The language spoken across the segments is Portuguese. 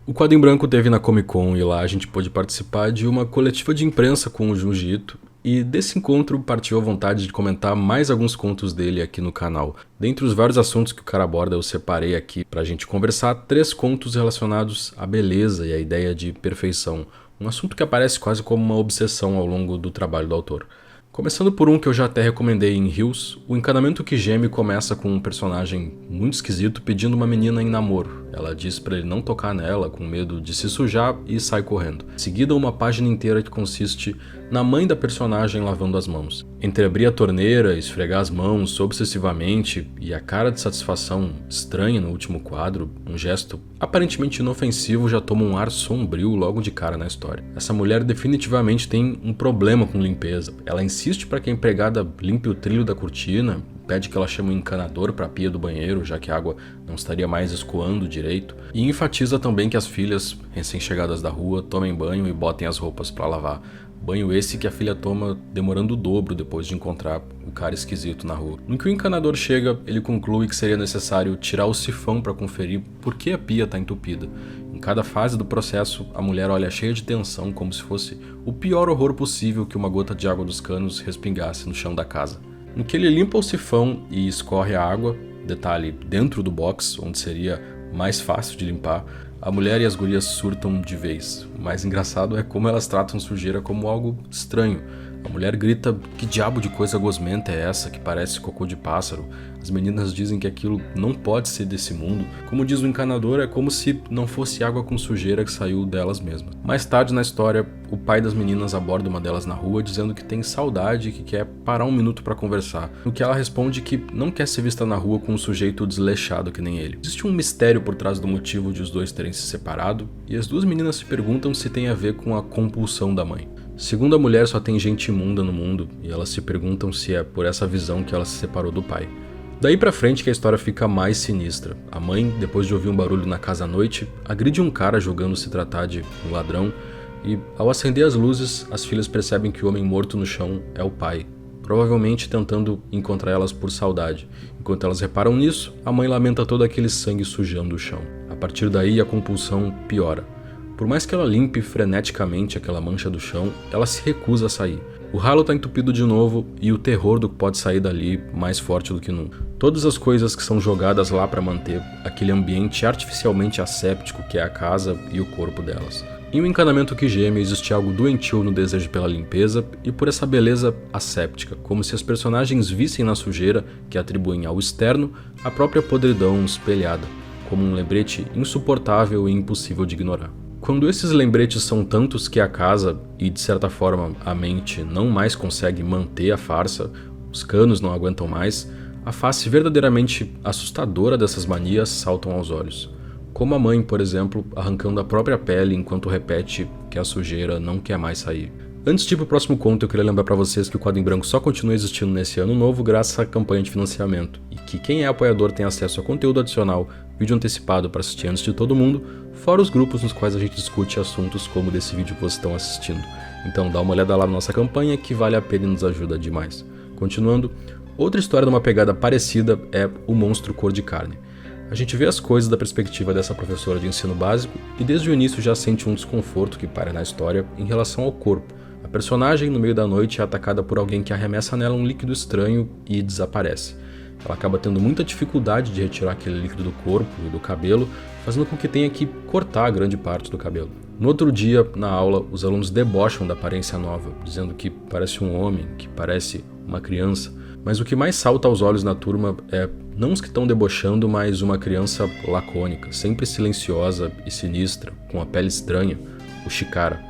O Quadro em Branco teve na Comic Con e lá a gente pôde participar de uma coletiva de imprensa com o Junji Ito, e desse encontro partiu a vontade de comentar mais alguns contos dele aqui no canal. Dentre os vários assuntos que o cara aborda, eu separei aqui pra gente conversar 3 contos relacionados à beleza e à ideia de perfeição, um assunto que aparece quase como uma obsessão ao longo do trabalho do autor. Começando por um que eu já até recomendei em Hills, O Encanamento que Geme começa com um personagem muito esquisito pedindo uma menina em namoro. Ela diz pra ele não tocar nela, com medo de se sujar, e sai correndo. Em seguida, uma página inteira que consiste na mãe da personagem lavando as mãos. Entre abrir a torneira, esfregar as mãos obsessivamente e a cara de satisfação estranha no último quadro, um gesto aparentemente inofensivo já toma um ar sombrio logo de cara na história. Essa mulher definitivamente tem um problema com limpeza. Ela insiste para que a empregada limpe o trilho da cortina, pede que ela chame um encanador para a pia do banheiro, já que a água não estaria mais escoando direito, e enfatiza também que as filhas, recém-chegadas da rua, tomem banho e botem as roupas para lavar. Banho esse que a filha toma demorando o dobro depois de encontrar o cara esquisito na rua. No que o encanador chega, ele conclui que seria necessário tirar o sifão para conferir por que a pia está entupida. Em cada fase do processo, a mulher olha cheia de tensão, como se fosse o pior horror possível que uma gota de água dos canos respingasse no chão da casa. No que ele limpa o sifão e escorre a água, detalhe, dentro do box, onde seria mais fácil de limpar, a mulher e as gurias surtam de vez. O mais engraçado é como elas tratam sujeira como algo estranho. A mulher grita: que diabo de coisa gosmenta é essa que parece cocô de pássaro? As meninas dizem que aquilo não pode ser desse mundo. Como diz o encanador, é como se não fosse água com sujeira que saiu delas mesmas. Mais tarde na história, o pai das meninas aborda uma delas na rua dizendo que tem saudade e que quer parar um minuto para conversar. No que ela responde que não quer ser vista na rua com um sujeito desleixado que nem ele. Existe um mistério por trás do motivo de os dois terem se separado, e as duas meninas se perguntam se tem a ver com a compulsão da mãe. Segundo a mulher, só tem gente imunda no mundo, e elas se perguntam se é por essa visão que ela se separou do pai. Daí pra frente que a história fica mais sinistra. A mãe, depois de ouvir um barulho na casa à noite, agride um cara julgando se tratar de um ladrão, e ao acender as luzes, as filhas percebem que o homem morto no chão é o pai, provavelmente tentando encontrar elas por saudade. Enquanto elas reparam nisso, a mãe lamenta todo aquele sangue sujando o chão. A partir daí, a compulsão piora. Por mais que ela limpe freneticamente aquela mancha do chão, ela se recusa a sair. O ralo está entupido de novo e o terror do que pode sair dali mais forte do que nunca. Todas as coisas que são jogadas lá para manter aquele ambiente artificialmente asséptico que é a casa e o corpo delas. Em O Encanamento que Geme existe algo doentio no desejo pela limpeza e por essa beleza asséptica, como se as personagens vissem na sujeira que atribuem ao externo a própria podridão espelhada, como um lembrete insuportável e impossível de ignorar. Quando esses lembretes são tantos que a casa, e de certa forma a mente, não mais consegue manter a farsa, os canos não aguentam mais, a face verdadeiramente assustadora dessas manias saltam aos olhos. Como a mãe, por exemplo, arrancando a própria pele enquanto repete que a sujeira não quer mais sair. Antes de ir pro próximo conto, eu queria lembrar pra vocês que o Quadro em Branco só continua existindo nesse ano novo graças à campanha de financiamento, e que quem é apoiador tem acesso a conteúdo adicional, vídeo antecipado para assistir antes de todo mundo, fora os grupos nos quais a gente discute assuntos como desse vídeo que vocês estão assistindo. Então dá uma olhada lá na nossa campanha que vale a pena e nos ajuda demais. Continuando, outra história de uma pegada parecida é O Monstro Cor de Carne. A gente vê as coisas da perspectiva dessa professora de ensino básico e desde o início já sente um desconforto que paira na história em relação ao corpo. A personagem, no meio da noite, é atacada por alguém que arremessa nela um líquido estranho e desaparece. Ela acaba tendo muita dificuldade de retirar aquele líquido do corpo e do cabelo, fazendo com que tenha que cortar grande parte do cabelo. No outro dia, na aula, os alunos debocham da aparência nova, dizendo que parece um homem, que parece uma criança. Mas o que mais salta aos olhos na turma é não os que estão debochando, mas uma criança lacônica, sempre silenciosa e sinistra, com a pele estranha, o Chikara.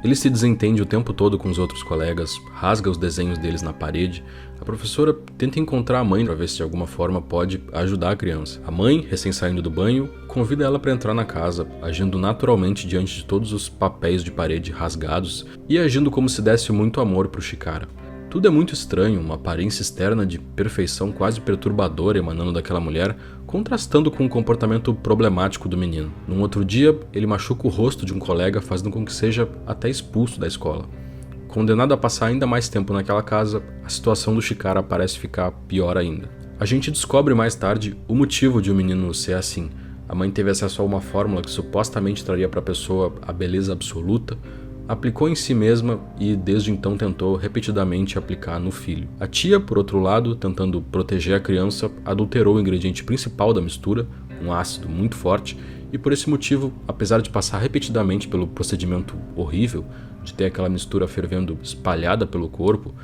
Ele se desentende o tempo todo com os outros colegas, rasga os desenhos deles na parede. A professora tenta encontrar a mãe para ver se de alguma forma pode ajudar a criança. A mãe, recém saindo do banho, convida ela para entrar na casa, agindo naturalmente diante de todos os papéis de parede rasgados e agindo como se desse muito amor para o Chikara. Tudo é muito estranho, uma aparência externa de perfeição quase perturbadora emanando daquela mulher, contrastando com o comportamento problemático do menino. Num outro dia, ele machuca o rosto de um colega, fazendo com que seja até expulso da escola. Condenado a passar ainda mais tempo naquela casa, a situação do Chikara parece ficar pior ainda. A gente descobre mais tarde o motivo de o menino ser assim. A mãe teve acesso a uma fórmula que supostamente traria para a pessoa a beleza absoluta, aplicou em si mesma e desde então tentou repetidamente aplicar no filho. A tia, por outro lado, tentando proteger a criança, adulterou o ingrediente principal da mistura, um ácido muito forte, e por esse motivo, apesar de passar repetidamente pelo procedimento horrível de ter aquela mistura fervendo espalhada pelo corpo,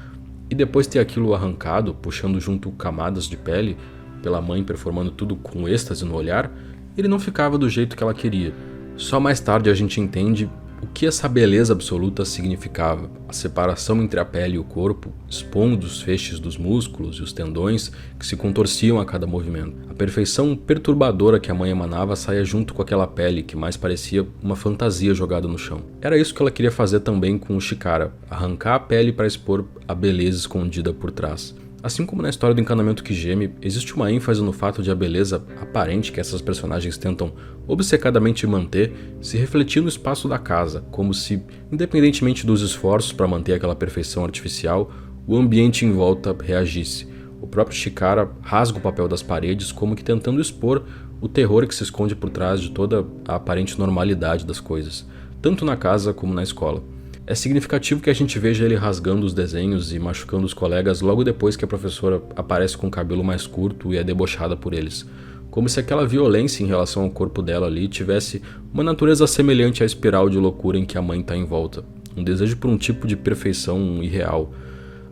e depois ter aquilo arrancado, puxando junto camadas de pele, pela mãe performando tudo com êxtase no olhar, ele não ficava do jeito que ela queria. Só mais tarde a gente entende o que essa beleza absoluta significava, a separação entre a pele e o corpo, expondo os feixes dos músculos e os tendões que se contorciam a cada movimento. A perfeição perturbadora que a mãe emanava saía junto com aquela pele que mais parecia uma fantasia jogada no chão. Era isso que ela queria fazer também com o Chikara, arrancar a pele para expor a beleza escondida por trás. Assim como na história do Encanamento que Geme, existe uma ênfase no fato de a beleza aparente que essas personagens tentam obcecadamente manter se refletir no espaço da casa, como se, independentemente dos esforços para manter aquela perfeição artificial, o ambiente em volta reagisse. O próprio Chikara rasga o papel das paredes como que tentando expor o terror que se esconde por trás de toda a aparente normalidade das coisas, tanto na casa como na escola. É significativo que a gente veja ele rasgando os desenhos e machucando os colegas logo depois que a professora aparece com o cabelo mais curto e é debochada por eles. Como se aquela violência em relação ao corpo dela ali tivesse uma natureza semelhante à espiral de loucura em que a mãe está em volta. Um desejo por um tipo de perfeição irreal.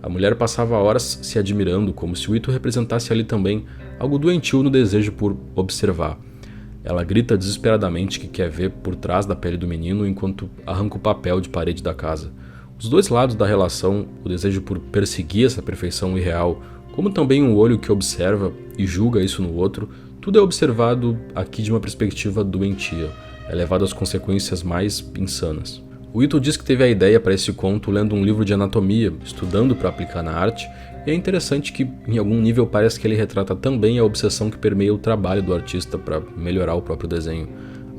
A mulher passava horas se admirando, como se o Ito representasse ali também algo doentio no desejo por observar. Ela grita desesperadamente que quer ver por trás da pele do menino enquanto arranca o papel de parede da casa. Os dois lados da relação, o desejo por perseguir essa perfeição irreal, como também um olho que observa e julga isso no outro, tudo é observado aqui de uma perspectiva doentia, é levado às consequências mais insanas. O Ito diz que teve a ideia para esse conto lendo um livro de anatomia, estudando para aplicar na arte, e é interessante que, em algum nível, parece que ele retrata também a obsessão que permeia o trabalho do artista para melhorar o próprio desenho.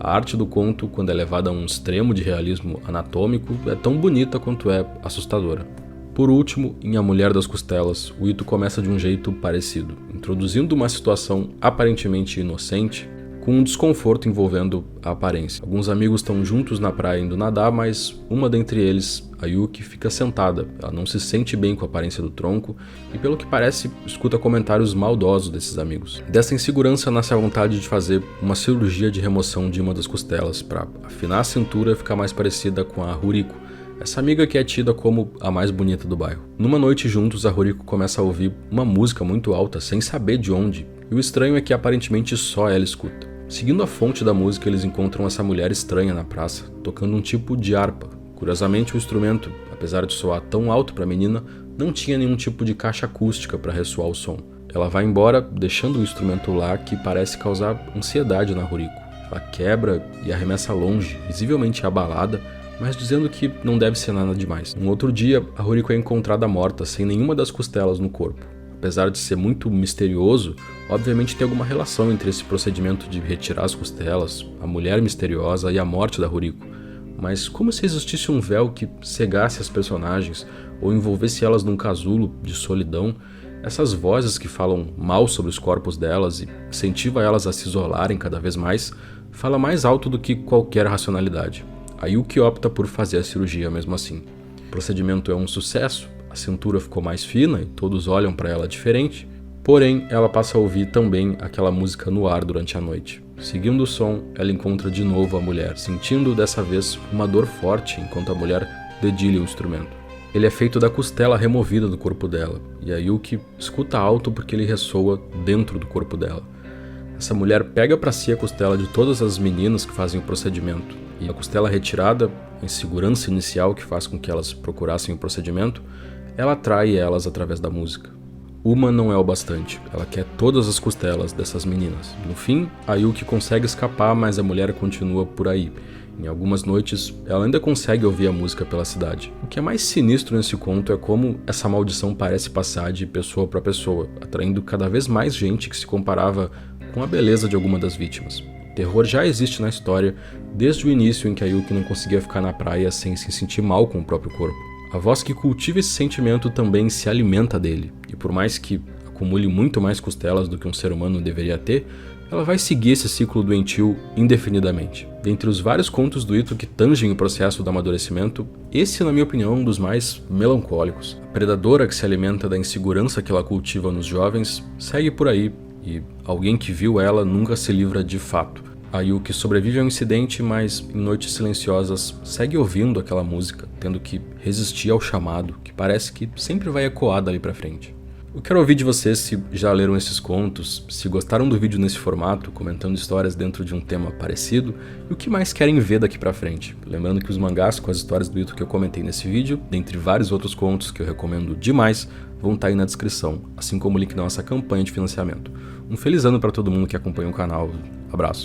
A arte do conto, quando é levada a um extremo de realismo anatômico, é tão bonita quanto é assustadora. Por último, em A Mulher das Costelas, o Ito começa de um jeito parecido, introduzindo uma situação aparentemente inocente, com um desconforto envolvendo a aparência. Alguns amigos estão juntos na praia indo nadar, mas uma dentre eles, a Yuki, fica sentada. Ela não se sente bem com a aparência do tronco e, pelo que parece, escuta comentários maldosos desses amigos. Dessa insegurança nasce a vontade de fazer uma cirurgia de remoção de uma das costelas para afinar a cintura e ficar mais parecida com a Ruriko, essa amiga que é tida como a mais bonita do bairro. Numa noite juntos, a Ruriko começa a ouvir uma música muito alta, sem saber de onde, e o estranho é que aparentemente só ela escuta. Seguindo a fonte da música, eles encontram essa mulher estranha na praça, tocando um tipo de harpa. Curiosamente, o instrumento, apesar de soar tão alto para a menina, não tinha nenhum tipo de caixa acústica para ressoar o som. Ela vai embora, deixando o instrumento lá, que parece causar ansiedade na Ruriko. Ela quebra e arremessa longe, visivelmente abalada, mas dizendo que não deve ser nada demais. Um outro dia, a Ruriko é encontrada morta, sem nenhuma das costelas no corpo. Apesar de ser muito misterioso, obviamente tem alguma relação entre esse procedimento de retirar as costelas, a mulher misteriosa e a morte da Ruriko. Mas como se existisse um véu que cegasse as personagens ou envolvesse elas num casulo de solidão, essas vozes que falam mal sobre os corpos delas e incentivam elas a se isolarem cada vez mais, fala mais alto do que qualquer racionalidade. A Yuki opta por fazer a cirurgia mesmo assim. O procedimento é um sucesso. A cintura ficou mais fina e todos olham para ela diferente, porém ela passa a ouvir também aquela música no ar durante a noite. Seguindo o som, ela encontra de novo a mulher, sentindo dessa vez uma dor forte enquanto a mulher dedilha o instrumento. Ele é feito da costela removida do corpo dela, e a Yuki escuta alto porque ele ressoa dentro do corpo dela. Essa mulher pega para si a costela de todas as meninas que fazem o procedimento, e a costela retirada, a insegurança inicial que faz com que elas procurassem o procedimento, ela atrai elas através da música. Uma não é o bastante, ela quer todas as costelas dessas meninas. No fim, a Yuki consegue escapar, mas a mulher continua por aí. Em algumas noites, ela ainda consegue ouvir a música pela cidade. O que é mais sinistro nesse conto é como essa maldição parece passar de pessoa para pessoa, atraindo cada vez mais gente que se comparava com a beleza de alguma das vítimas. O terror já existe na história desde o início em que a Yuki não conseguia ficar na praia sem se sentir mal com o próprio corpo. A voz que cultiva esse sentimento também se alimenta dele, e por mais que acumule muito mais costelas do que um ser humano deveria ter, ela vai seguir esse ciclo doentio indefinidamente. Dentre os vários contos do Ito que tangem o processo do amadurecimento, esse, na minha opinião, é um dos mais melancólicos. A predadora que se alimenta da insegurança que ela cultiva nos jovens segue por aí, e alguém que viu ela nunca se livra de fato. A Yuki sobrevive ao incidente, mas em noites silenciosas segue ouvindo aquela música, tendo que resistir ao chamado, que parece que sempre vai ecoar dali pra frente. Eu quero ouvir de vocês se já leram esses contos, se gostaram do vídeo nesse formato, comentando histórias dentro de um tema parecido, e o que mais querem ver daqui pra frente. Lembrando que os mangás com as histórias do Ito que eu comentei nesse vídeo, dentre vários outros contos que eu recomendo demais, vão estar aí na descrição, assim como o link da nossa campanha de financiamento. Um feliz ano para todo mundo que acompanha o canal. Abraço.